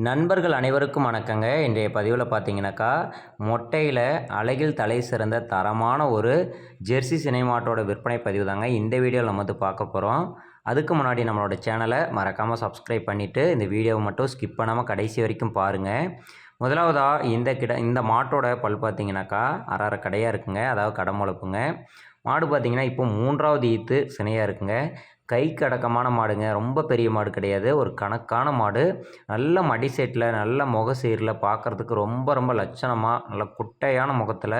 நண்பர்கள் அனைவருக்கும் வணக்கங்க. இன்றைய பதிவில் பார்த்தீங்கன்னாக்கா, மொட்டையில் அழகில் தலை சிறந்த தரமான ஒரு ஜெர்சி சினை மாட்டோட விற்பனை பதிவு தாங்க இந்த வீடியோவில் நம்ம வந்து பார்க்க போகிறோம். அதுக்கு முன்னாடி நம்மளோட சேனலை மறக்காமல் சப்ஸ்கிரைப் பண்ணிவிட்டு இந்த வீடியோவை மட்டும் ஸ்கிப் பண்ணாமல் கடைசி வரைக்கும் பாருங்கள். முதலாவதாக இந்த மாட்டோட பல் பார்த்தீங்கன்னாக்கா அரை கடையாக இருக்குங்க, அதாவது கடமுளப்புங்க. மாடு பார்த்தீங்கன்னா இப்போ 3வது ஈத்து சினையாக இருக்குங்க. கைக்கு அடக்கமான மாடுங்க, ரொம்ப பெரிய மாடு கிடையாது, ஒரு கணக்கான மாடு. நல்ல மடி செட்டில், நல்ல முக சீரில், பார்க்குறதுக்கு ரொம்ப ரொம்ப லட்சணமாக நல்ல குட்டையான முகத்தில்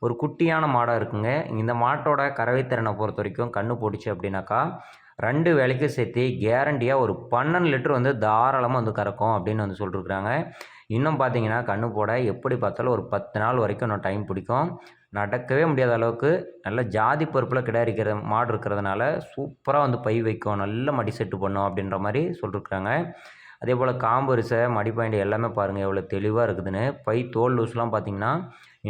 ஒரு குட்டியான மாடாக இருக்குங்க. இந்த மாட்டோட கறவைத்திறனை பொறுத்த வரைக்கும் கன்று போட்டுச்சு அப்படின்னாக்கா 2 வேலைக்கு சேர்த்து கேரண்டியாக ஒரு 12 லிட்டர் வந்து தாராளமாக வந்து கறக்கும் அப்படின்னு வந்து சொல்லியிருக்கிறாங்க. இன்னும் பார்த்தீங்கன்னா கன்று போட எப்படி பார்த்தாலும் ஒரு 10 நாள் வரைக்கும் இன்னும் டைம் பிடிக்கும். நடக்கவே முடியாத அளவுக்கு நல்ல ஜாதி பருப்பில் கிடாரிக்கிற மாடு இருக்கிறதுனால சூப்பராக வந்து பை வைக்கும், நல்ல மடி செட்டு பண்ணும் அப்படின்ற மாதிரி சொல்லியிருக்கிறாங்க. அதே போல் காம்பு வரிசை, மடிப்பாயிண்ட் எல்லாமே பாருங்கள் எவ்வளோ தெளிவாக இருக்குதுன்னு. பை தோல் லூஸ்லாம் பார்த்திங்கன்னா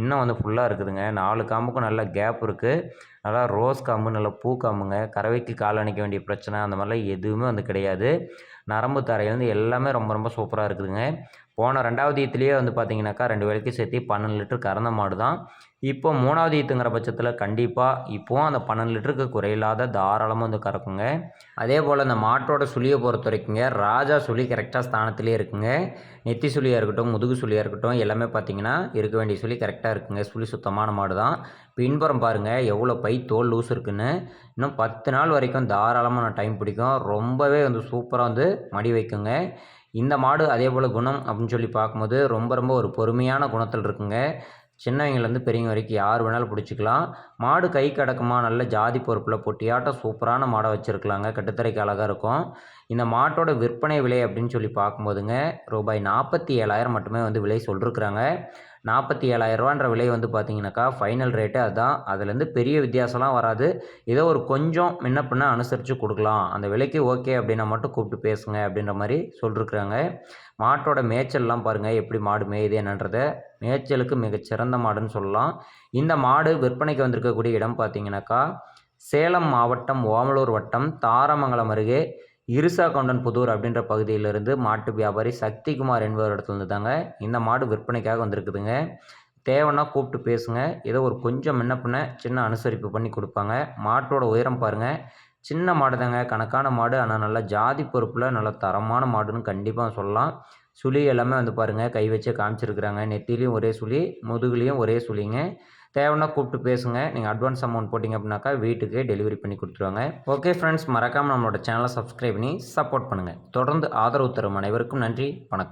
இன்னும் வந்து ஃபுல்லாக இருக்குதுங்க. 4 காம்புக்கும் நல்ல கேப் இருக்குது. நல்லா ரோஸ் காம்பு, நல்ல பூ காம்புங்க. கறவைக்கு கால் அணைக்க வேண்டிய பிரச்சனை அந்த மாதிரிலாம் எதுவுமே வந்து கிடையாது. நரம்பு தரையிலேருந்து எல்லாமே ரொம்ப ரொம்ப சூப்பராக இருக்குதுங்க. போன 2வது ஈத்துலேயே வந்து பார்த்திங்கனாக்கா 2 வேலைக்கு சேர்த்து 12 லிட்டர் கறந்த மாடு தான். இப்போ 3வது ஈத்துங்கிற பட்சத்தில் கண்டிப்பாக இப்போவும் அந்த 12 லிட்டருக்கு குறையில்லாத தாராளமாக வந்து கறக்குங்க. அதே போல் இந்த மாட்டோட சுழியை பொறுத்த வரைக்குங்க, ராஜா சுழி கரெக்டாக ஸ்தானத்திலே இருக்குங்க. நெத்தி சுழியாக இருக்கட்டும், முதுகு சுழியாக இருக்கட்டும், எல்லாமே பார்த்திங்கன்னா இருக்க வேண்டிய சுழி கரெக்டாக இருக்குங்க. சுழி சுத்தமான மாடு தான். பின்புறம் பாருங்கள் எவ்வளோ பை தோல் லூஸ் இருக்குன்னு. இன்னும் 10 நாள் வரைக்கும் தாராளமாக டைம் பிடிக்கும். ரொம்பவே வந்து சூப்பராக வந்து மடி வைக்குங்க. இந்த மாடு அதே போல் குணம் அப்படின்னு சொல்லி பார்க்கும்போது ரொம்ப ரொம்ப ஒரு பொறுமையான குணத்தில் இருக்குங்க. சின்னவங்கலேருந்து பெரியவங்க வரைக்கும் யார் வேணாலும் பிடிச்சிக்கலாம். மாடு கைக்கு அடக்கமாக நல்ல ஜாதி பொறுப்பில் பொட்டியாட்டம் சூப்பரான மாடை வச்சுருக்கலாங்க. கட்டுத்தரைக்கு அழகாக இருக்கும். இந்த மாட்டோட விற்பனை விலை அப்படின்னு சொல்லி பார்க்கும்போதுங்க ரூபாய் 47,000 மட்டுமே வந்து விலை சொல்லியிருக்கிறாங்க. 47,000 விலை வந்து பார்த்திங்கனாக்கா ஃபைனல் ரேட்டு அதுதான். அதுலேருந்து பெரிய வித்தியாசம்லாம் வராது. ஏதோ ஒரு கொஞ்சம் முன்ன பின்ன அனுசரித்து கொடுக்கலாம். அந்த விலைக்கு ஓகே அப்படின்னா மட்டும் கூப்பிட்டு பேசுங்க அப்படின்ற மாதிரி சொல்லியிருக்கிறாங்க. மாட்டோட மேய்ச்சல்லாம் பாருங்கள் எப்படி மாடு மேயுது என்னன்றதை. மேய்ச்சலுக்கு மிகச்சிறந்த மாடுன்னு சொல்லலாம். இந்த மாடு விற்பனைக்கு வந்திருக்கக்கூடிய இடம் பார்த்திங்கனாக்கா சேலம் மாவட்டம் ஓமலூர் வட்டம் தாரமங்கலம் அருகே இருசாகவுண்டன் புதூர் அப்படின்ற பகுதியிலிருந்து மாட்டு வியாபாரி சக்திகுமார் என்பவர் இடத்துல தாங்க இந்த மாடு விற்பனைக்காக வந்திருக்குதுங்க. தேவைன்னா கூப்பிட்டு பேசுங்க. ஏதோ ஒரு கொஞ்சம் முன்ன பின்ன சின்ன அனுசரிப்பு பண்ணி கொடுப்பாங்க. மாட்டோட உயரம் பாருங்கள், சின்ன மாடு தாங்க, கணக்கான மாடு. ஆனால் நல்லா ஜாதி பொறுப்பில் நல்ல தரமான மாடுன்னு கண்டிப்பாக சொல்லலாம். சுழி எல்லாமே வந்து பாருங்கள் கை வச்சு காமிச்சிருக்கிறாங்க. நெத்திலையும் ஒரே சுழி, முதுகுலையும் ஒரே சுழிங்க. தேவைன்னா கூப்பிட்டு பேசுங்க. நீங்கள் அட்வான்ஸ் அமௌண்ட் போட்டிங்க அப்படின்னாக்கா வீட்டுக்கு டெலிவரி பண்ணி கொடுத்துருவாங்க. ஓகே ஃப்ரெண்ட்ஸ், மறக்காமல் நம்மளோட சேனலை சப்ஸ்கிரைப் பண்ணி சப்போர்ட் பண்ணுங்கள். தொடர்ந்து ஆதரவு தரும் அனைவருக்கும் நன்றி, வணக்கம்.